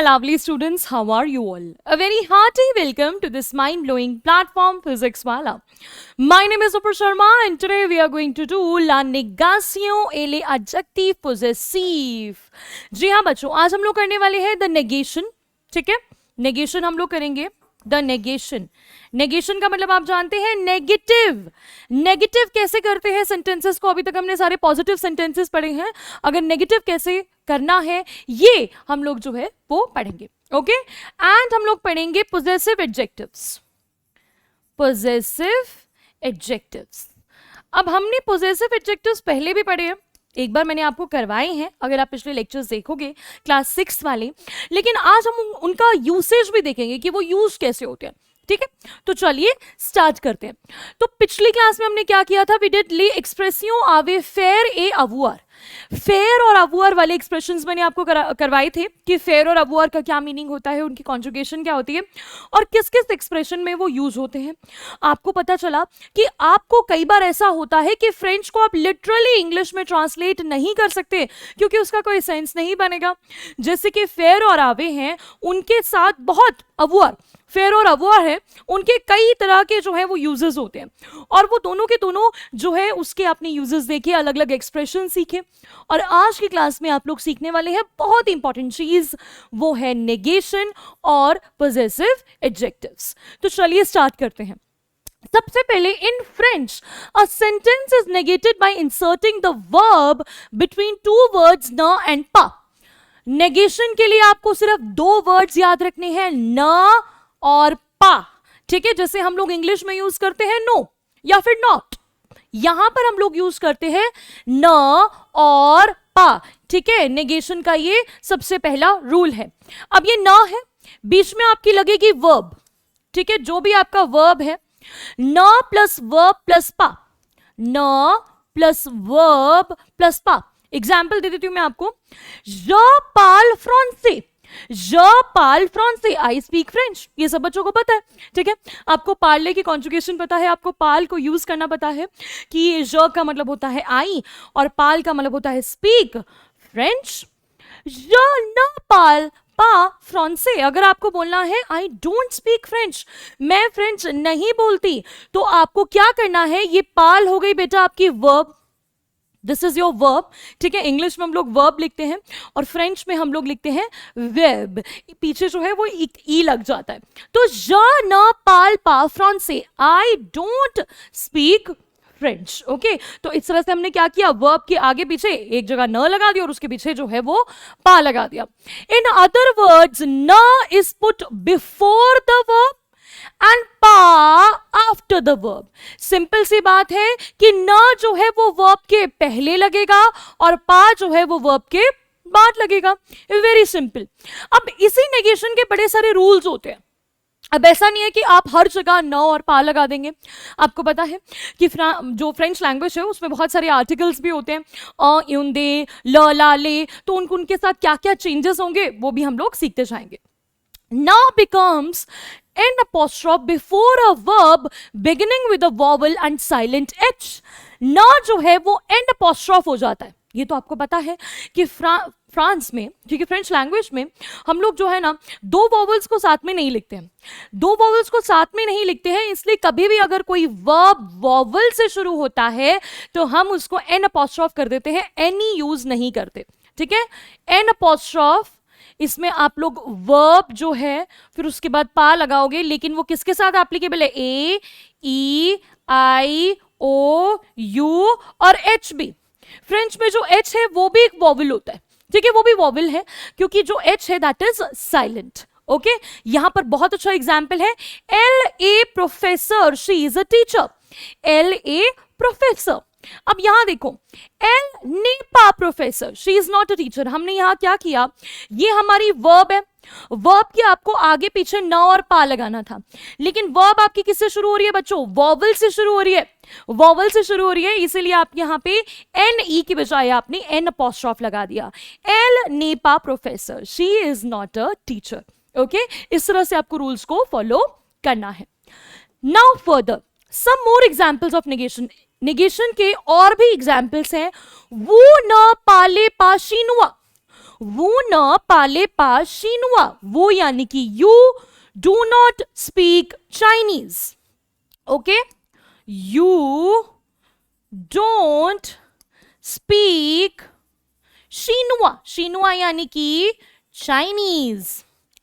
my lovely students, how are you all? A very hearty welcome to this mind-blowing platform Physics Wala. My name is Upar Sharma and today we are going to do La Negación et les adjectifs possessifs. जी हाँ बच्चों, आज हम लोग करने वाले हैं the negation. ठीक है, नेगेशन हम लोग करेंगे. द नेगेशन, नेगेशन का मतलब आप जानते हैं नेगेटिव. नेगेटिव कैसे करते हैं सेंटेंसेस को? अभी तक हमने सारे पॉजिटिव सेंटेंसेस पढ़े हैं. अगर नेगेटिव कैसे करना है ये हम लोग जो है वो पढ़ेंगे. ओके, एंड हम लोग पढ़ेंगे पोजेसिव एडजेक्टिव्स. Possessive adjectives. अब हमने पोजेसिव एडजेक्टिव्स पहले भी पढ़े हैं, एक बार मैंने आपको करवाए हैं अगर आप पिछले लेक्चर्स देखोगे क्लास 6 वाले. लेकिन आज हम उनका यूसेज भी देखेंगे कि वो यूज कैसे होते हैं. ठीक है, तो चलिए स्टार्ट करते हैं. तो पिछली क्लास में हमने क्या किया था? वी डिड ले एक्सप्रेसियों आवे फेयर ए अवुआर. फेयर और अवुआर वाले एक्सप्रेशंस मैंने आपको करवाए थे कि फेयर और अवुआर का क्या मीनिंग होता है, उनकी कॉन्जुगेशन क्या होती है और किस किस एक्सप्रेशन में वो यूज होते हैं. आपको पता चला कि आपको कई बार ऐसा होता है कि फ्रेंच को आप लिटरली इंग्लिश में ट्रांसलेट नहीं कर सकते क्योंकि उसका कोई सेंस नहीं बनेगा. जैसे कि फेयर और आवे हैं, उनके साथ बहुत अवुआर, फेयर और अवुआर है, उनके कई तरह के जो है वो यूजेस होते हैं और वो दोनों के दोनों जो है उसके आपने यूजेस देखे, अलग अलग एक्सप्रेशन सीखे. और आज की क्लास में आप लोग सीखने वाले हैं बहुत इंपॉर्टेंट चीज, वो है नेगेशन और पोजेसिव एडजेक्टिव्स. तो चलिए स्टार्ट करते हैं. सबसे पहले in French a sentence is negated bye inserting the verb between two words न एंड पा. नेगेशन के लिए आपको सिर्फ दो वर्ड्स याद रखने हैं, न और पा. ठीक है, जैसे हम लोग इंग्लिश में यूज करते हैं नो या फिर नॉट, यहां पर हम लोग यूज करते हैं न और पा. ठीक है, नेगेशन का ये सबसे पहला रूल है. अब ये न है, बीच में आपकी लगेगी वर्ब. ठीक है, जो भी आपका वर्ब है, न प्लस वर्ब प्लस पा, न प्लस वर्ब प्लस पा. एग्जाम्पल दे देती हूं मैं आपको. Je parle français. Je parle français. I speak French. ये सब बच्चों को पता है. ठीक है, आपको पार्ले की कॉन्जुगेशन पता है, आपको पाल को यूज करना पता है कि je का मतलब होता है आई और पाल का मतलब होता है speak French. Je ne parle pas français. अगर आपको बोलना है आई डोंट स्पीक फ्रेंच, मैं फ्रेंच नहीं बोलती, तो आपको क्या करना है? ये पाल हो गई बेटा आपकी verb. This is your verb. ठीक है, इंग्लिश में हम लोग वर्ब लिखते हैं और फ्रेंच में हम लोग लिखते हैं वर्ब. पीछे जो है वो ई लग जाता है. तो je ne parle pas français, I don't speak French. Okay, तो इस तरह से हमने क्या किया? वर्ब के आगे पीछे एक जगह न लगा दिया और उसके पीछे जो है वो पा लगा दिया. इन अदर वर्ड्स न is put before the verb and पा आफ्टर द वर्ब. सिंपल सी बात है कि न जो है वो वर्ब के पहले लगेगा और पा जो है वो वर्ब के बाद लगेगा. Very simple. अब इसी नेगेशन के बड़े सारे रूल्स होते हैं. अब ऐसा नहीं है कि आप हर जगह न और पा लगा देंगे. आपको पता है कि जो फ्रेंच लैंग्वेज है उसमें बहुत सारे आर्टिकल्स भी होते हैं, अ, यूं, दे, ल, ला, ले, तो उनके साथ क्या क्या चेंजेस होंगे वो भी हम लोग सीखते जाएंगे. Now becomes an apostrophe before a verb beginning with a vowel and silent h. ना जो है वो एंड apostrophe हो जाता है. ये तो आपको पता है कि फ्रांस में, क्योंकि फ्रेंच लैंग्वेज में हम लोग जो है ना दो वॉवल्स को साथ में नहीं लिखते हैं. दो वॉवल्स को साथ में नहीं लिखते हैं, इसलिए कभी भी अगर कोई वर्ब वॉवल से शुरू होता है तो हम उसको एन apostrophe कर देते हैं, एनी यूज नहीं करते. ठीक है, एन apostrophe इसमें आप लोग वर्ब जो है फिर उसके बाद पा लगाओगे, लेकिन वो किसके साथ एप्लीकेबल है? ए, ई, आई, ओ, यू और एच भी. फ्रेंच में जो एच है वो भी एक वॉवल होता है. ठीक है, वो भी वॉवल है क्योंकि जो एच है दैट इज साइलेंट. ओके, यहां पर बहुत अच्छा एग्जाम्पल है. L A professor, she is a teacher. L A professor. अब यहां देखो, एल ने पा professor, she is not a teacher. हमने यहां क्या किया? ये हमारी वर्ब है. वर्ब की आपको आगे पीछे न और पा लगाना था, लेकिन वर्ब आपकी किससे शुरू हो रही है बच्चों? वॉवल से शुरू हो रही है. वॉवल से शुरू हो रही है, इसीलिए आप यहां पे एन ई की बजाय आपने एन अपॉस्ट्रोफ लगा दिया. एल ने पा professor, she is not a teacher. Okay, इस तरह से आपको रूल्स को फॉलो करना है. Now further some more examples of negation. Negation के और भी एग्जाम्पल्स हैं. वो न पाले पाशीनुआ. वो न पाले पा शीनुआ, वो यानी कि you do not speak Chinese. Okay, you don't speak शीनुआ, शीनुआ यानी कि चाइनीज.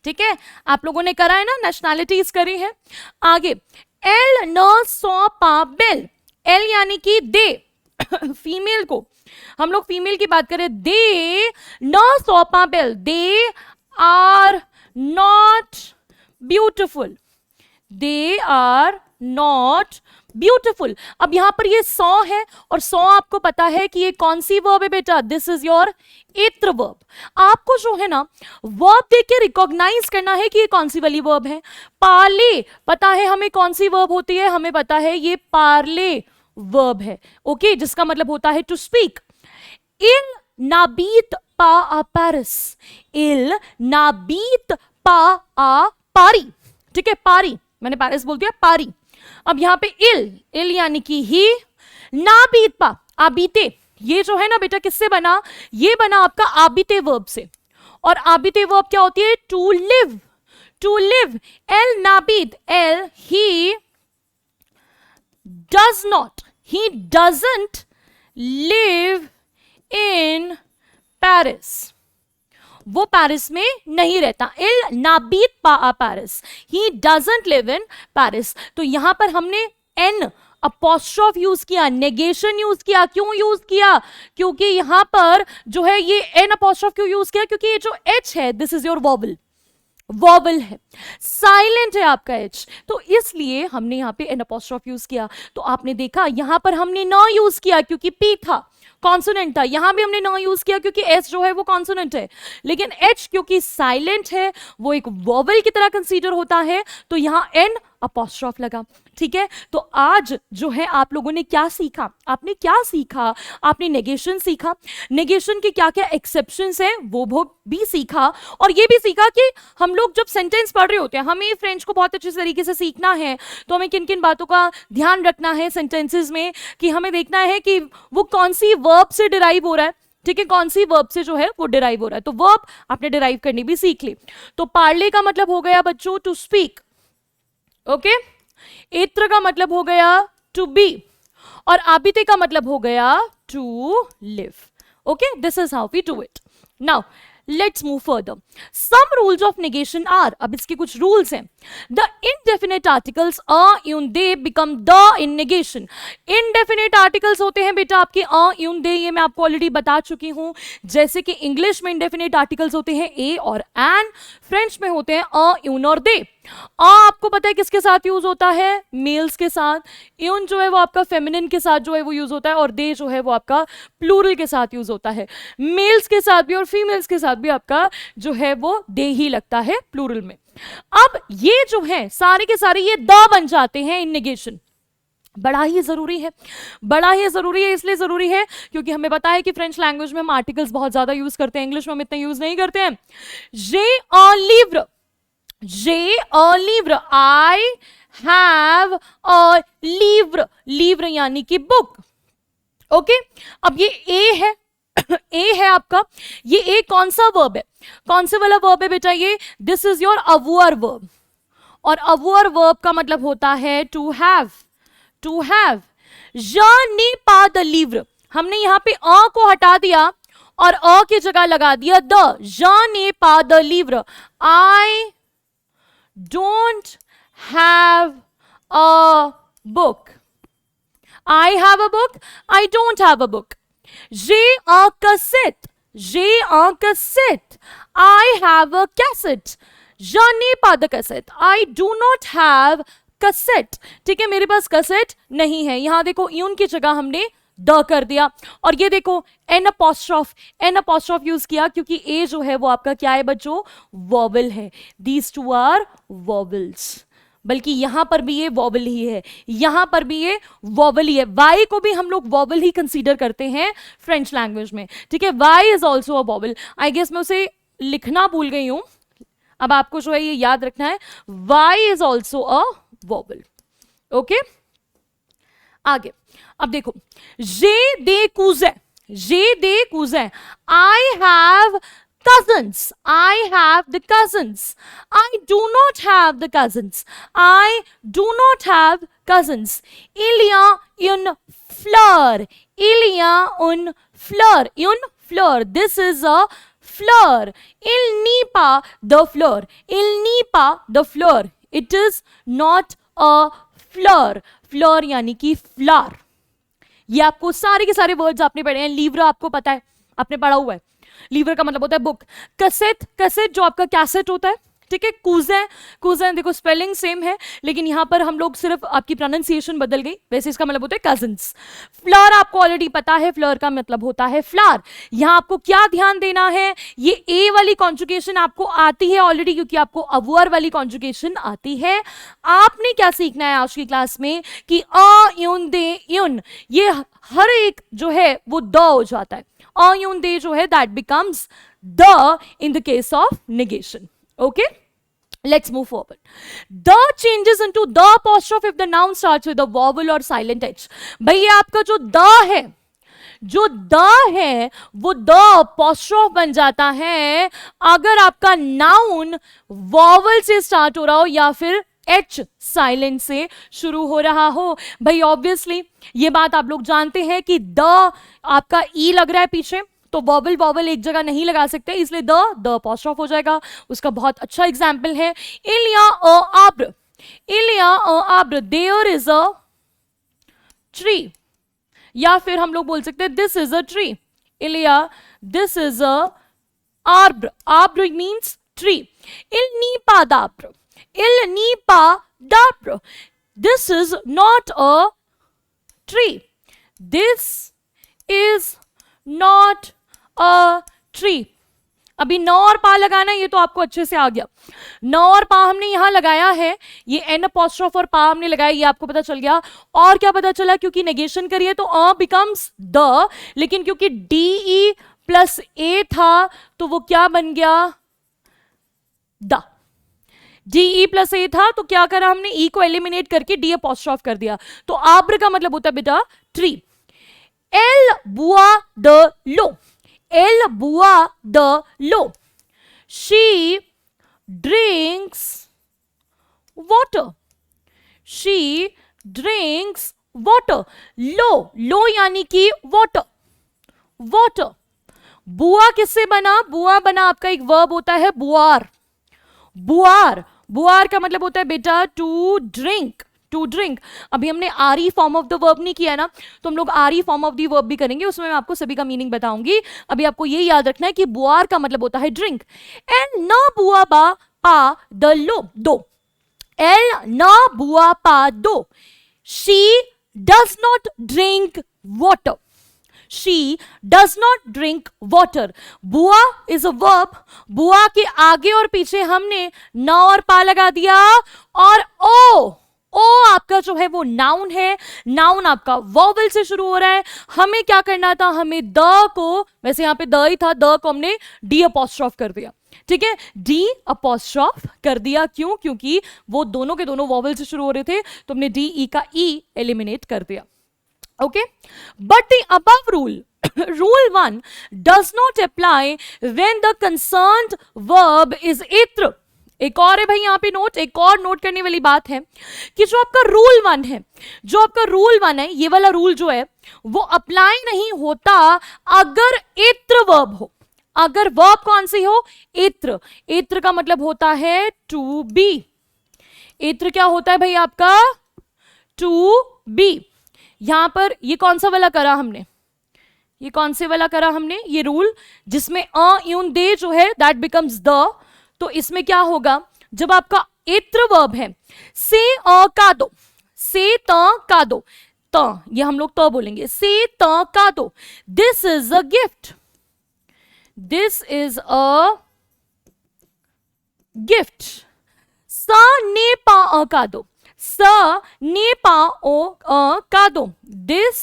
ठीक है, आप लोगों ने करा है ना, नेशनैलिटीज करी है. आगे, एल न सौ पा बेल, एल यानी कि दे, फीमेल को हम लोग फीमेल की बात करें, दे न सौपा बेल, they are not beautiful, they are not beautiful. अब यहां पर ये सौ है और सौ आपको पता है कि ये कौन सी वर्ब है बेटा, दिस इज योर एत्र वर्ब. आपको जो है ना वर्ब देख के रिकॉग्नाइज करना है कि ये कौन सी वाली वर्ब है. पाले पता है हमें कौन सी वर्ब होती है, हमें पता है ये पार्ले वर्ब है. ओके, जिसका मतलब होता है टू स्पीक. इल नाबीत पा आ पैरिस, इल नाबीत पा आ पारी. ठीक है, पारी, मैंने पैरिस बोल दिया, पारी. अब यहां पे इल, इल यानी कि ही, नाबीत पा आबीते, ये जो है ना बेटा किससे बना, ये बना आपका आबीते वर्ब से. और आबीते वर्ब क्या होती है, टू लिव, टू लिव. एल नाबीत, एल ही does not, he doesn't live in Paris, वो पेरिस में नहीं रहता. इल नाबीत पा Paris, he doesn't live in Paris. तो यहां पर हमने एन अपोस्ट्रोफ यूज किया, नेगेशन यूज किया. क्यों यूज किया, क्योंकि यहां पर जो है ये एन अपोस्ट्रोफ क्यों यूज किया, क्योंकि ये जो एच है this is your vowel, vowel है, साइलेंट है आपका एच, तो इसलिए हमने यहां पे एन अपोस्ट्रोफ यूज किया. तो आपने देखा यहां पर हमने न यूज किया क्योंकि पी था, कॉन्सोनेंट था. यहां भी हमने न यूज किया क्योंकि एस जो है वो कॉन्सोनेंट है. लेकिन एच क्योंकि साइलेंट है, वो एक वॉवल की तरह कंसीडर होता है, तो यहां एन अपोस्ट्रोफ लगा. ठीक है, तो आज जो है आप लोगों ने क्या सीखा, आपने क्या सीखा, आपने नेगेशन सीखा, नेगेशन के क्या क्या एक्सेप्शंस हैं वो भी सीखा. और ये भी सीखा कि हम लोग जब सेंटेंस पढ़ रहे होते हैं, हमें फ्रेंच को बहुत अच्छे तरीके से सीखना है, तो हमें किन किन बातों का ध्यान रखना है सेंटेंसेस में, कि हमें देखना है कि वो कौन सी वर्ब से डिराइव हो रहा है. ठीक है, कौन सी वर्ब से जो है वो डिराइव हो रहा है. तो वर्ब आपने डिराइव करनी भी सीख ली. तो पार्ले का मतलब हो गया बच्चों टू स्पीक. ओके, एत्र का मतलब हो गया टू बी, और आबिते का मतलब हो गया to live. Okay, this is how we do it. Now let's move further. Some rules of negation are, अब इसके कुछ रूल्स हैं. द इनडेफिनेट आर्टिकल्स अ यून दे बिकम द इन नेगेशन. इनडेफिनेट आर्टिकल्स होते हैं बेटा आपके अ यून दे, ये मैं आपको ऑलरेडी बता चुकी हूं. जैसे कि इंग्लिश में इनडेफिनेट आर्टिकल्स होते हैं ए और एन, फ्रेंच में होते हैं अ यून और दे. आपको पता है किसके साथ यूज होता है, मेल्स के साथ. यून जो है वो आपका फेमिनिन के साथ जो है वो यूज होता है, और दे जो है वो आपका प्लूरल के साथ यूज होता है. मेल्स के साथ भी और फीमेल्स के साथ भी आपका जो है वो दे ही लगता है प्लूरल में. अब ये जो है सारे के सारे ये द बन जाते हैं इन नेगेशन. बड़ा ही जरूरी है, बड़ा ही जरूरी है. इसलिए जरूरी है क्योंकि हमें पता है कि फ्रेंच लैंग्वेज में हम आर्टिकल्स बहुत ज्यादा यूज करते हैं, इंग्लिश में हम इतना यूज नहीं करते हैं. जे अ लिव्र, J'ai un livre, I have a livre, livre यानी कि बुक. ओके, अब ये ए है, ए है आपका, ये ए कौन सा वर्ब है, कौन से वाला वर्ब है बेटा, ये दिस इज योर अवुअर वर्ब. और अवुअर वर्ब का मतलब होता है to have, to have. Je n'ai pas de livre, हमने यहां पे अ को हटा दिया और अ की जगह लगा दिया the. Je n'ai pas de livre, I don't have a book. I have a book, I don't have a book. J'ai un cassette, j'ai un cassette, I have a cassette. Je n'ai pas de cassette, I do not have cassette. ठीक है, मेरे पास cassette नहीं है. यहां देखो यून की जगह हमने द कर दिया. और ये देखो N apostrophe, N apostrophe use किया क्योंकि ए जो है वो आपका क्या है बच्चों, वॉवल है. दीज टू आर वॉवल्स, बल्कि यहां पर भी ये वॉवल ही है, यहां पर भी ये वॉवल ही है. वाई को भी हम लोग वॉवल ही कंसीडर करते हैं फ्रेंच लैंग्वेज में. ठीक है, Y is also a vowel. I guess मैं उसे लिखना भूल गई हूं, अब आपको जो है ये याद रखना है, Y is also a vowel. Okay, आगे अब देखो, जे दे कूजे, जे दे कूजे, I have cousins. I have the cousins. I do not have the cousins. I do not have cousins. Il y a une fleur. Il y a une fleur. Une fleur. This is a fleur. Il n'est pas de fleur. Il n'est pas de fleur. It is not a fleur. Fleur यानी कि flower. ये आपको सारे के सारे words आपने पढ़े हैं. लीवर आपको पता है, आपने पढ़ा हुआ है. लीवर का मतलब होता है बुक. कसेट, कसेट जो आपका कैसेट होता है, ठीक है. कूज़ें, कूज़ें देखो स्पेलिंग सेम है, लेकिन यहां पर हम लोग सिर्फ आपकी प्रोनाउंसिएशन बदल गई. वैसे इसका मतलब होता है कजिन्स. फ्लावर आपको ऑलरेडी पता है, फ्लावर का मतलब होता है फ्लावर. यहां आपको क्या ध्यान देना है, ये ए वाली कॉन्जुगेशन आपको आती है ऑलरेडी, क्योंकि आपको अवर वाली कॉन्जुगेशन आती है. आपने क्या सीखना है आज की क्लास में कि अ यून दे यून, ये हर एक जो है वो द हो जाता है. अ यून दे जो है that becomes the in the case of negation. Okay, let's move forward. The changes into the apostrophe if the noun starts with a vowel or silent h. भैया आपका जो द है, जो द है वो द apostrophe बन जाता है अगर आपका नाउन वॉवल से स्टार्ट हो रहा हो या फिर एच साइलेंट से शुरू हो रहा हो. भाई ऑब्वियसली ये बात आप लोग जानते हैं कि द आपका ई लग रहा है पीछे, तो वॉवल वॉवल एक जगह नहीं लगा सकते, इसलिए द अपॉस्ट्रोफ हो जाएगा. उसका बहुत अच्छा एग्जाम्पल है इलिया अ आब्र. इलिया अ आब्र, देयर इज अ ट्री. या फिर हम लोग बोल सकते हैं दिस इज अ ट्री. इलिया दिस इज अ आब्र. आब्र मीन्स ट्री. इल नीपा दाब्र. इल नीपा दाब्र. This is not a tree. This is not a tree. अभी न और पा लगाना, ये तो आपको अच्छे से आ गया. न और पा हमने यहां लगाया है, ये एन अपॉस्ट्रोफ और पा हमने लगाया, ये आपको पता चल गया. और क्या पता चला, क्योंकि नेगेशन करिए तो अ बिकम्स द, लेकिन क्योंकि डी ई प्लस ए था तो वो क्या बन गया, द. डी ई प्लस ए था तो क्या करा हमने, ई को एलिमिनेट करके डी अपॉस्ट्रोफ कर दिया. तो आब्र का मतलब होता है बेटा ट्री. एल बुआ द लो. एल बुआ द लो. She drinks water. She drinks water. लो, लो यानी कि वाटर. वाटर. बुआ किससे बना, बुआ बना आपका एक वर्ब होता है बुआर. बुआर, बुआर का मतलब होता है बेटा टू ड्रिंक. To drink. अभी हमने आरी फॉर्म ऑफ द वर्ब नहीं किया ना, तो हम लोग आरी फॉर्म ऑफ द वर्ब भी करेंगे, उसमें मैं आपको सभी का मीनिंग बताऊंगी. अभी आपको ये याद रखना है कि बुआर का मतलब होता है ड्रिंक. एल न बुआ बा पा द लो दो. एल न बुआ पा दो. She does not drink water. She does not drink water. बुआ is a verb. बुआ के आगे और पीछे हमने न और पा लगा दिया, और ओ, ओ आपका जो है वो नाउन है. नाउन आपका वॉवल से शुरू हो रहा है. हमें क्या करना था, हमें द को, वैसे यहां पे द ही था, द को हमने डी अपॉस्ट्रोफ कर दिया. ठीक है, डी अपॉस्ट्रोफ कर दिया. क्यों, क्योंकि वो दोनों के दोनों वॉवल से शुरू हो रहे थे, तो हमने डी ई का ई एलिमिनेट कर दिया. Okay, but the above rule, rule 1 does not apply when the concerned verb is itra. एक और है भाई यहाँ पे नोट, एक और नोट करने वाली बात है कि जो आपका रूल 1 है, जो आपका रूल 1 है, ये वाला रूल जो है वो अप्लाई नहीं होता अगर इत्र वर्ब हो. अगर वर्ब कौन सी हो, इत्र. इत्र का मतलब होता है टू बी. इत्र क्या होता है भाई आपका, टू बी. यहां पर ये कौन सा वाला करा हमने, ये कौन से वाला करा हमने, ये रूल जिसमें अ यून दे जो है दैट बिकम्स द. तो इसमें क्या होगा, जब आपका इत्र वर्ब है, से अ का दो, से त का दो, त ये हम लोग त बोलेंगे, से त का दो. This is a gift. This is a gift. स ने पा अ का दो. स ने पा ओ अ का दो. This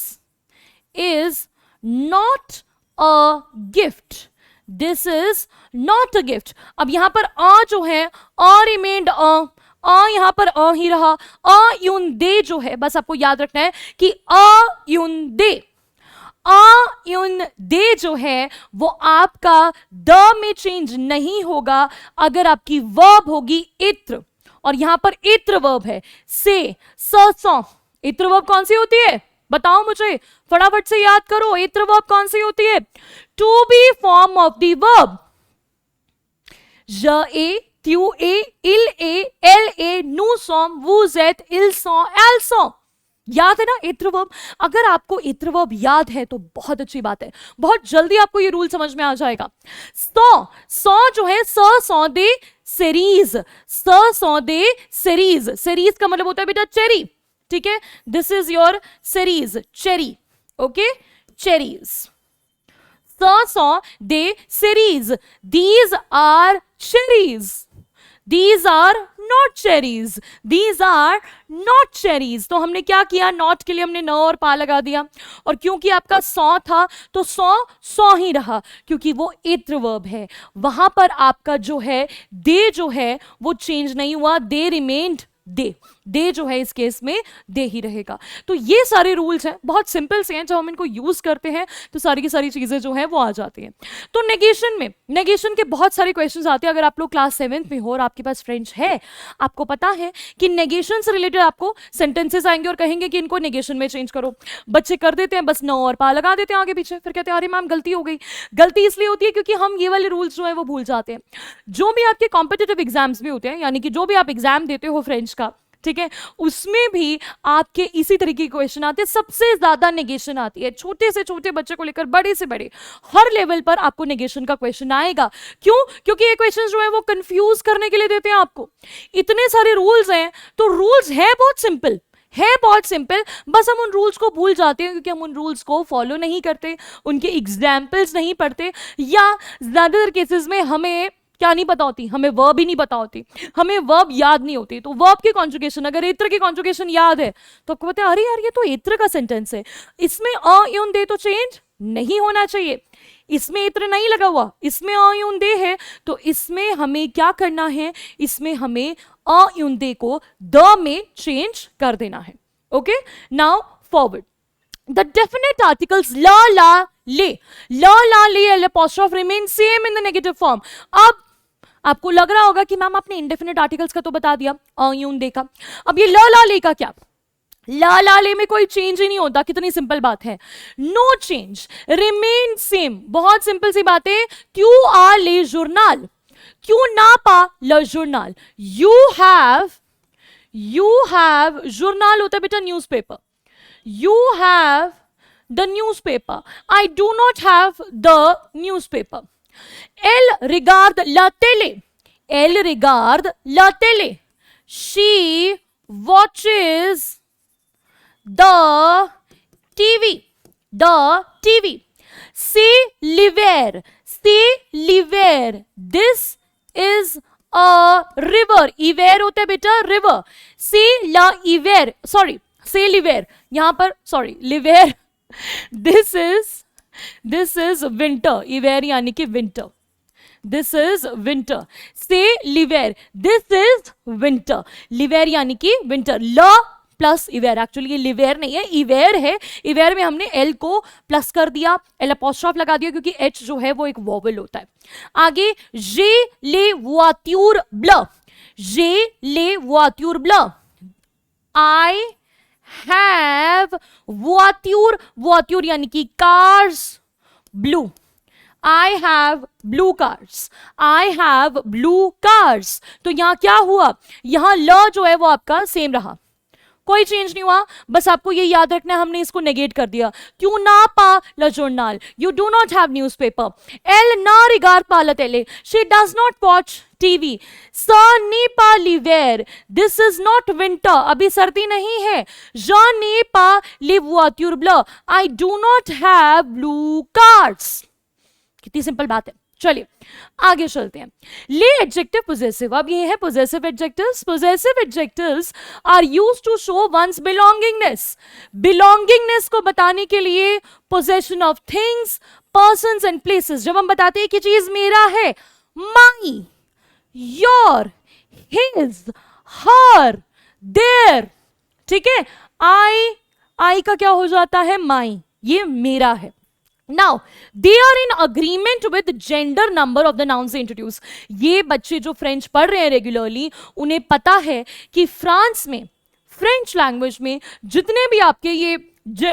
is not a gift. This is not a gift. अब यहां पर अ जो है, अ रिमेन्ड अ, यहां पर अ ही रहा. अ यून दे जो है, बस आपको याद रखना है कि अ यून दे. यून दे जो है वो आपका द में चेंज नहीं होगा अगर आपकी वर्ब होगी इत्र, और यहां पर इत्र वर्ब है से सौ। इत्र वर्ब कौन सी होती है बताओ मुझे, फटाफट से याद करो, इत्र वर्ब कौन सी होती है? To be form of the verb ज ए त्यू ए इल ए एल ए नू सॉम वू जेट इल सॉ एल सॉ। याद है ना इत्र वर्ब? अगर आपको इत्र वर्ब याद है तो बहुत अच्छी बात है, बहुत जल्दी आपको ये रूल समझ में आ जाएगा। सौ जो है सौ दे सीरीज, सौ दे सीरीज, सीरीज का मतलब होता है बेटा चेरी, ठीक है? दिस इज योर सीरीज चेरी, ओके, चेरीज। सौ दे सीरीज, these are cherries, these are not cherries, these are not cherries। तो हमने क्या किया, नॉट के लिए हमने न और पा लगा दिया, और क्योंकि आपका सौ था तो सौ ही रहा, क्योंकि वो इत्र वर्ब है, वहां पर आपका जो है दे जो है वो चेंज नहीं हुआ, दे रिमेन्ड दे जो है इस केस में दे ही रहेगा। तो ये सारे रूल्स हैं, बहुत सिंपल से हैं, जब हम इनको यूज करते हैं तो सारी की सारी चीजें जो है वो आ जाती हैं। तो नेगेशन में, नेगेशन के बहुत सारे क्वेश्चंस आते हैं। अगर आप लोग क्लास 7th में हो और आपके पास फ्रेंच है, आपको पता है कि नेगेशन से रिलेटेड आपको सेंटेंसेस आएंगे और कहेंगे कि इनको नेगेशन में चेंज करो। बच्चे कर देते हैं, बस न और पा लगा देते हैं आगे पीछे, फिर कहते हैं अरे मैम गलती हो गई। गलती इसलिए होती है क्योंकि हम ये वाले रूल्स जो है वो भूल जाते हैं। जो भी आपके कॉम्पिटिटिव एग्जाम्स भी होते हैं, यानी कि जो भी आप एग्जाम देते हो फ्रेंच का, ठीक है, उसमें भी आपके इसी तरीके के क्वेश्चन आते हैं। सबसे ज्यादा नेगेशन आती है, छोटे से छोटे बच्चे को लेकर बड़े से बड़े हर लेवल पर आपको नेगेशन का क्वेश्चन आएगा। क्यों? क्योंकि ये क्वेश्चन जो है वो कंफ्यूज करने के लिए देते हैं आपको। इतने सारे रूल्स हैं, तो रूल्स है बहुत सिंपल, है बहुत सिंपल, बस हम उन रूल्स को भूल जाते हैं क्योंकि हम उन रूल्स को फॉलो नहीं करते, उनके एग्जाम्पल्स नहीं पढ़ते, या ज्यादातर केसेस में हमें क्या नहीं पता होती, हमें वर्ब ही नहीं पता होती, हमें वर्ब याद नहीं होती। तो वर्ब की कॉन्जुगेशन, अगर इत्र की कॉन्जुगेशन याद है तो आपको पता है अरे यार ये तो इत्र का सेंटेंस है, इसमें अ यून दे तो चेंज नहीं होना चाहिए, इसमें इत्र नहीं लगा हुआ, इसमें अ यून दे है, तो इसमें हमें क्या करना है, इसमें हमें अ यून दे को द में चेंज कर देना है। Okay, now forward. The definite articles la, la, le, la, la, le, l apostrophe remain same in the negative form। अब आपको लग रहा होगा कि मैम आपने इंडेफिनिट आर्टिकल्स का तो बता दिया, यून देखा, अब ये ला ले का क्या? ला ले में कोई चेंज ही नहीं होता, कितनी सिंपल बात है, नो चेंज, रिमेन सेम, बहुत सिंपल सी बात है। क्यू आ ले जर्नल, क्यों ना पा ल जर्नल, यू हैव जर्नल होता है बेटा newspaper, you have the newspaper, I do not have the newspaper। Elle regarde la télé, elle regarde la télé, she watches the TV, c'est l'hiver, this is a river, hiver होता है बेटा river, c'est la hiver, sorry से लिवेर, यहां पर sorry लिवेर, this is winter, इवेर यानी कि विंटर, दिस इज विंटर, से लिवेर, दिस इज विंटर, लिवेर यानी कि विंटर, ल प्लस इवेर, एक्चुअली ये लिवेर नहीं है इवेर है, इवेर में हमने एल को प्लस कर दिया, एल अपोस्ट्रोफ लगा दिया क्योंकि एच जो है वो एक वोवेल होता है। आगे जे ले वोइतूर ब्ल, जे ले वोइतूर ब्ल, आई हैव वोइतूर यानी कि cars blue, I have blue cars, I have blue cars. तो यहां क्या हुआ, यहां ल जो है वो आपका सेम रहा, कोई चेंज नहीं हुआ, बस आपको ये याद रखना है हमने इसको नेगेट कर दिया। क्यों ना पा ल जर्नल, you do not have newspaper, एल ना रिगार्ड पा ल टेले, she does not watch TV, स नी पा लिवेर, दिस इज नॉट विंटर, अभी सर्दी नहीं है, ज नी पा लिव वोइतूर ब्ल, I do not have blue cards. कितनी सिंपल बात है। चलिए आगे चलते हैं। ले एडजेक्टिव पोजेसिव, अब ये है possessive adjectives. Possessive adjectives are used to show one's belongingness, belongingness को बताने के लिए possession of things, persons and places. जब हम बताते हैं कि चीज मेरा है, my, your, his, her, their, ठीक है, आई का क्या हो जाता है माई, ये मेरा है. Now, they are in agreement with gender number of the nouns they introduce. ये बच्चे जो फ्रेंच पढ़ रहे हैं रेगुलरली, उन्हें पता है कि फ्रांस में, फ्रेंच लैंग्वेज में जितने भी आपके ये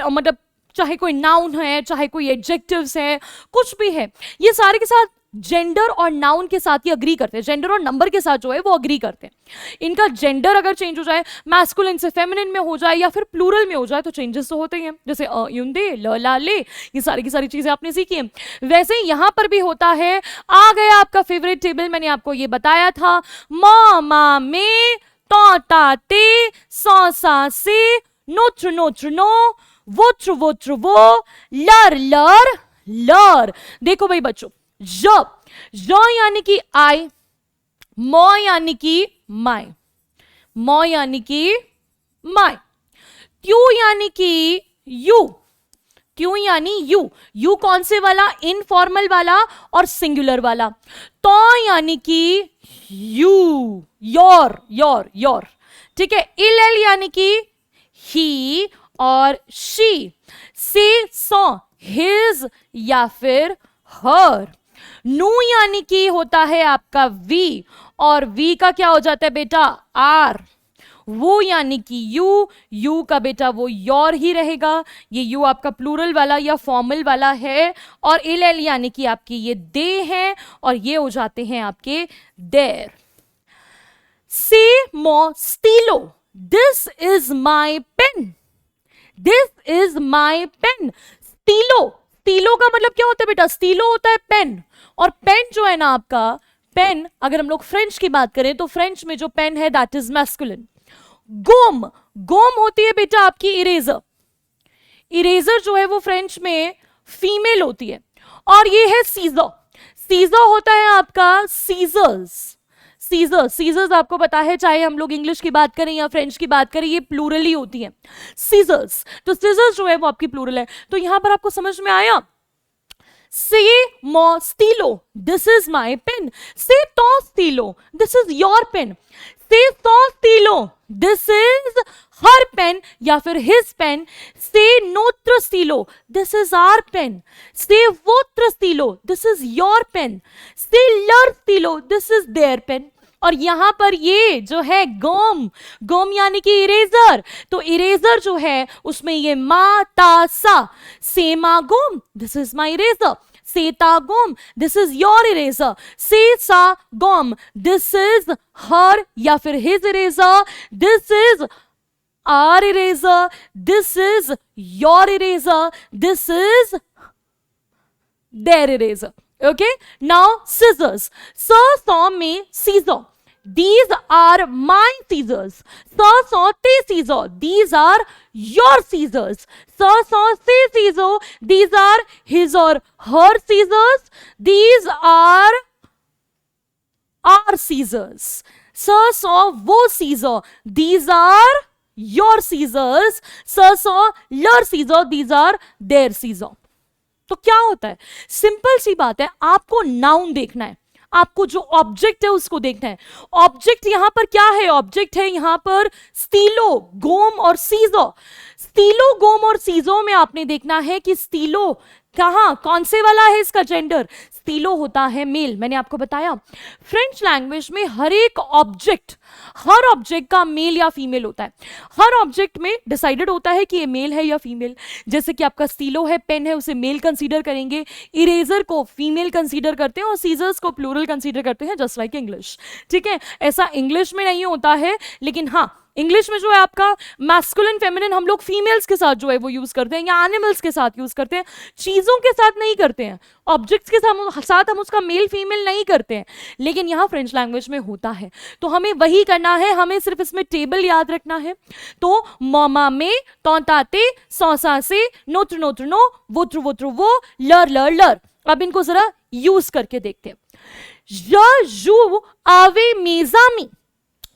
मतलब चाहे कोई नाउन है, चाहे कोई एडजेक्टिव्स है, कुछ भी है, ये सारे के साथ जेंडर और नाउन के साथ ही अग्री करते हैं. जेंडर और नंबर के साथ जो है वो अग्री करते हैं. इनका जेंडर अगर चेंज हो जाए, मैस्कुलिन से फेमिनिन में हो जाए या फिर प्लूरल में हो जाए, तो चेंजेस तो होते ही हैं. जैसे युंदे, ल, ला, ले, ये सारी की सारी चीजें आपने सीखी हैं. वैसे ही यहां पर भी होता है. आ गया आपका फेवरेट टेबल, मैंने आपको ये बताया था. म, मा, मे, तो, ता, ते, सौ, सा, से, नोत्र, नोत्र, नो, वोत्र, वोत्र, वो, लर, लर, लर. देखो भाई बच्चों, ज यानी कि आई, मो यानी कि माय, मो यानी कि माय, क्यू यानी कि यू, क्यू यानी यू, यू कौन से वाला, इनफॉर्मल वाला और सिंगुलर वाला. तो यानी कि यू, योर, योर, योर. ठीक है. इल एल यानी कि ही और शी. से, सो, हिज या फिर हर. नू यानी कि होता है आपका वी, और वी का क्या हो जाता है बेटा, आर. वो यानी कि यू, यू का बेटा वो योर ही रहेगा. ये यू आपका प्लूरल वाला या फॉर्मल वाला है. और इल एल यानी कि आपकी ये दे हैं, और ये हो जाते हैं आपके देर. से, मो, स्टीलो, this is my pen, this is my pen. स्टीलो, स्टीलो का मतलब क्या होता है बेटा, स्टीलो होता है पेन. और पेन जो है ना आपका, पेन अगर हम लोग फ्रेंच की बात करें तो फ्रेंच में जो पेन है दैट इज मैस्कुलिन. गोम, गोम होती है बेटा आपकी इरेजर. इरेजर जो है वो फ्रेंच में फीमेल होती है. और ये है सीजर, सीजर होता है आपका सीजर्स. सीजर, सीजर्स आपको पता है, चाहे हम लोग इंग्लिश की बात करें या फ्रेंच की बात करें, ये प्लूरल ही होती है सीजर्स. तो सीजर्स जो है वो आपकी प्लूरल है. तो यहां पर आपको समझ में आया. से, मो, स्टीलो, दिस इज माई पेन. से, तो, स्टीलो, दिस इज योर पेन. से, तो, स्टीलो, दिस इज हर पेन या फिर हिज पेन. से, नोत्र, स्टीलो, दिस इज आर पेन. से, वोत्र, स्टीलो, दिस इज योर पेन. से, लर, स्टीलो, दिस इज देयर पेन. और यहां पर ये जो है गोम, गोम यानी कि इरेजर. तो इरेजर जो है उसमें ये मा, ता, सा. से, मा, गोम, दिस इज माई इरेजर. से, ता, गोम, दिस इज योर इरेजर. से, सा, गोम, दिस इज हर या फिर his eraser. This is our eraser. This is your eraser. This is their eraser. Okay, now scissors. So, saw, me, scissor. These are my scissors. So, saw, te, scissor. These are your scissors. So, saw, se, scissor. These are his or her scissors. These are our scissors. So, saw, wo, scissor. These are your scissors. So, saw, your scissor. These are their scissor. तो क्या होता है, simple सी बात है, आपको noun देखना है, आपको जो ऑब्जेक्ट है उसको देखना है. ऑब्जेक्ट यहां पर क्या है, ऑब्जेक्ट है यहां पर स्टीलो, गोम और सीजो. स्टीलो, गोम और सीजो में आपने देखना है कि स्टीलो कहां, कौन से वाला है इसका जेंडर. स्टीलो होता है मेल. मैंने आपको बताया फ्रेंच लैंग्वेज में हर एक ऑब्जेक्ट, हर ऑब्जेक्ट का मेल या फीमेल होता है. हर ऑब्जेक्ट में डिसाइडेड होता है कि ये मेल है या फीमेल. जैसे कि आपका स्टीलो है, पेन है, उसे मेल कंसीडर करेंगे. इरेजर को फीमेल कंसीडर करते हैं और सीजर्स को प्लूरल कंसीडर करते हैं, जस्ट लाइक इंग्लिश. ठीक है, ऐसा इंग्लिश में नहीं होता है, लेकिन हाँ इंग्लिश में जो है आपका मैस्कुलिन फेमिनिन हम लोग फीमेल्स के साथ जो है वो यूज करते हैं, या एनिमल्स के साथ यूज करते हैं, चीजों के साथ नहीं करते हैं. ऑब्जेक्ट्स के साथ हम उसका मेल फीमेल नहीं करते हैं, लेकिन यहाँ फ्रेंच लैंग्वेज में होता है. तो हमें वही करना है, हमें सिर्फ इसमें टेबल याद रखना है. तो ममा में, तो, ताते, सौ, सा, से, नोत्र, नोत्र, नो, वोत्र, वोत्र, वो, लर, लर, लर. अब इनको जरा यूज करके देखते हैं. ज, जू, आवे, मेजामी.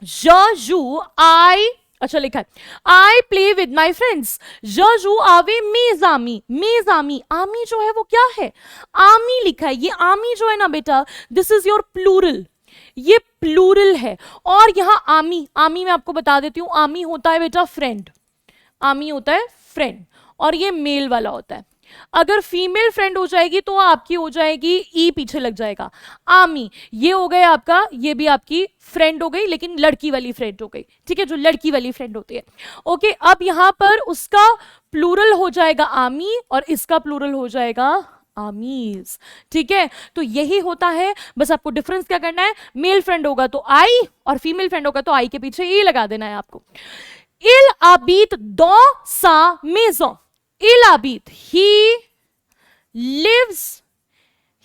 जू, आई, अच्छा लिखा है, I play with my friends. जू, आवे, मेजामी. मेजामी, आमी जो है वो क्या है, आमी लिखा है. ये आमी जो है ना बेटा, दिस इज योर प्लूरल, ये प्लूरल है. और यहां आमी, आमी मैं आपको बता देती हूं, आमी होता है बेटा फ्रेंड. आमी होता है फ्रेंड और ये मेल वाला होता है. अगर फीमेल फ्रेंड हो जाएगी तो आपकी हो जाएगी ई पीछे लग जाएगा, आमी। ये हो गया आपका, ये भी आपकी फ्रेंड हो गई लेकिन लड़की वाली फ्रेंड हो गई, ठीक है, जो लड़की वाली फ्रेंड होती है। ओके, अब यहां पर उसका प्लूरल हो जाएगा आमी और इसका प्लूरल हो जाएगा आमीज, ठीक है। तो यही होता है, बस आपको डिफरेंस क्या करना है, मेल फ्रेंड होगा तो आई और फीमेल फ्रेंड होगा तो आई के पीछे ई लगा देना है आपको। इल आबित दो सा मेजों, इल आबित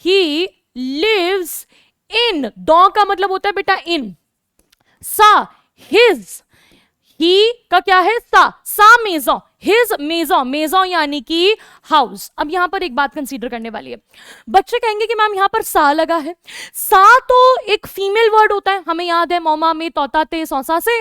he lives in, दो का मतलब होता है बेटा इन, सा his, ही का क्या है सा मेजों, हिज मेजों, मेजों यानी कि हाउस। अब यहां पर एक बात कंसीडर करने वाली है, बच्चे कहेंगे कि मैम यहां पर सा लगा है, सा तो एक फीमेल वर्ड होता है, हमें याद है मोमा में तोता ते सौसा से,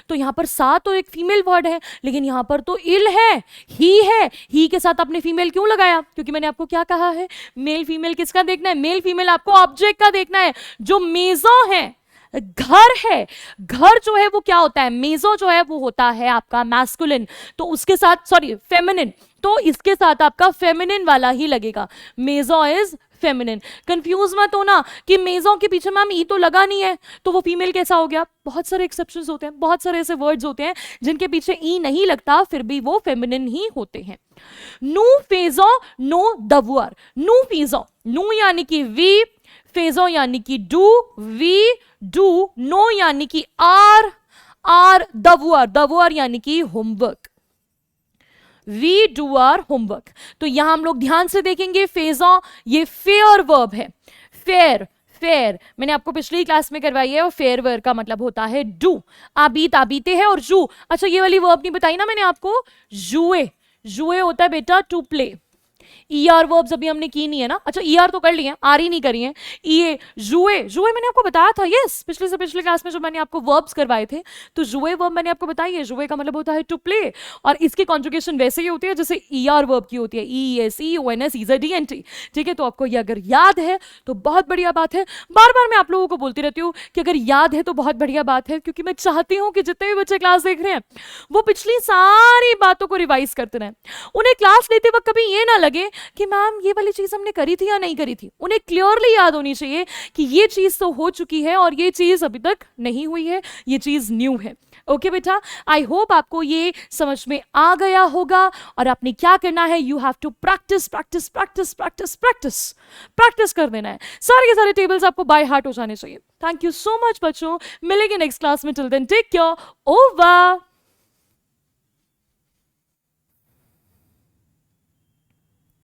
तो यहां पर सा तो एक फीमेल वर्ड है, लेकिन यहां पर तो इल है, ही के साथ आपने फीमेल क्यों लगाया, क्योंकि मैंने आपको क्या कहा है, मेल फीमेल किसका देखना है, मेल फीमेल आपको ऑब्जेक्ट का देखना है, जो मेजों है घर है, घर जो है वो क्या होता है, मेजो जो है वो होता है आपका मैस्कुलिन, तो उसके साथ सॉरी फेमिनिन, तो इसके साथ आपका फेमिनिन वाला ही लगेगा, मेजो इज फेमिनिन। कंफ्यूज मत होना कि मेजों के पीछे मैम ई तो लगा नहीं है तो वो फीमेल कैसा हो गया, बहुत सारे एक्सेप्शंस होते हैं, बहुत सारे ऐसे वर्ड्स होते हैं जिनके पीछे ई नहीं लगता फिर भी वो फेमिनिन ही होते हैं। नू फेजो नो दवुआर, नू फेजो, नू यानी कि वी, फेजो यानी कि डू, वी डू, नो यानी कि आर दवुआर, दवुआर यानी कि homework, we do our homework. तो यहां हम लोग ध्यान से देखेंगे, फेजो ये फेयर वर्ब है, फेयर फेयर मैंने आपको पिछली क्लास में करवाई है, और फेयर वर्ब का मतलब होता है डू, आबीत आबीते है और जू, अच्छा ये वाली वर्ब नहीं बताई ना मैंने आपको, जुए, जुए होता है बेटा टू प्ले, ईआर वर्ब्स अभी हमने की नहीं है ना, अच्छा ईआर तो कर लिए हैं, आर ही नहीं करी है, ये जुए, जुए मैंने आपको बताया था, यस पिछले से पिछले क्लास में जो मैंने आपको वर्ब्स करवाए थे, तो जुए वर्ब मैंने आपको बताई है, जुए का मतलब होता है टू प्ले, और इसकी कॉन्जुगेशन वैसे ही होती है जैसे ईआर वर्ब की होती है, E S E O N S E Z E N T, ठीक है। तो आपको ये अगर याद है तो बहुत बढ़िया बात है, बार बार मैं आप लोगों को बोलती रहती हूँ कि अगर याद है तो बहुत बढ़िया बात है, क्योंकि मैं चाहती हूँ कि जितने भी बच्चे क्लास देख रहे हैं वो पिछली सारी बातों को रिवाइज करते रहें, उन्हें क्लास लेते वक्त कभी ये ना लगे कि मैम ये वाली चीज हमने करी थी या नहीं करी थी, उन्हें क्लियरली याद होनी चाहिए कि ये चीज तो हो चुकी है और ये चीज अभी तक नहीं हुई है, ये चीज न्यू है। ओके बेटा, आई होप आपको ये समझ में आ गया होगा, और आपने क्या करना है, you have to practice practice practice practice practice practice कर देना है, सारे के सारे टेबल्स आपको बाय हार्ट हो जाने चाहिए। थैंक यू सो मच बच्चों, मिलेंगे नेक्स्ट क्लास में, till then take care, over.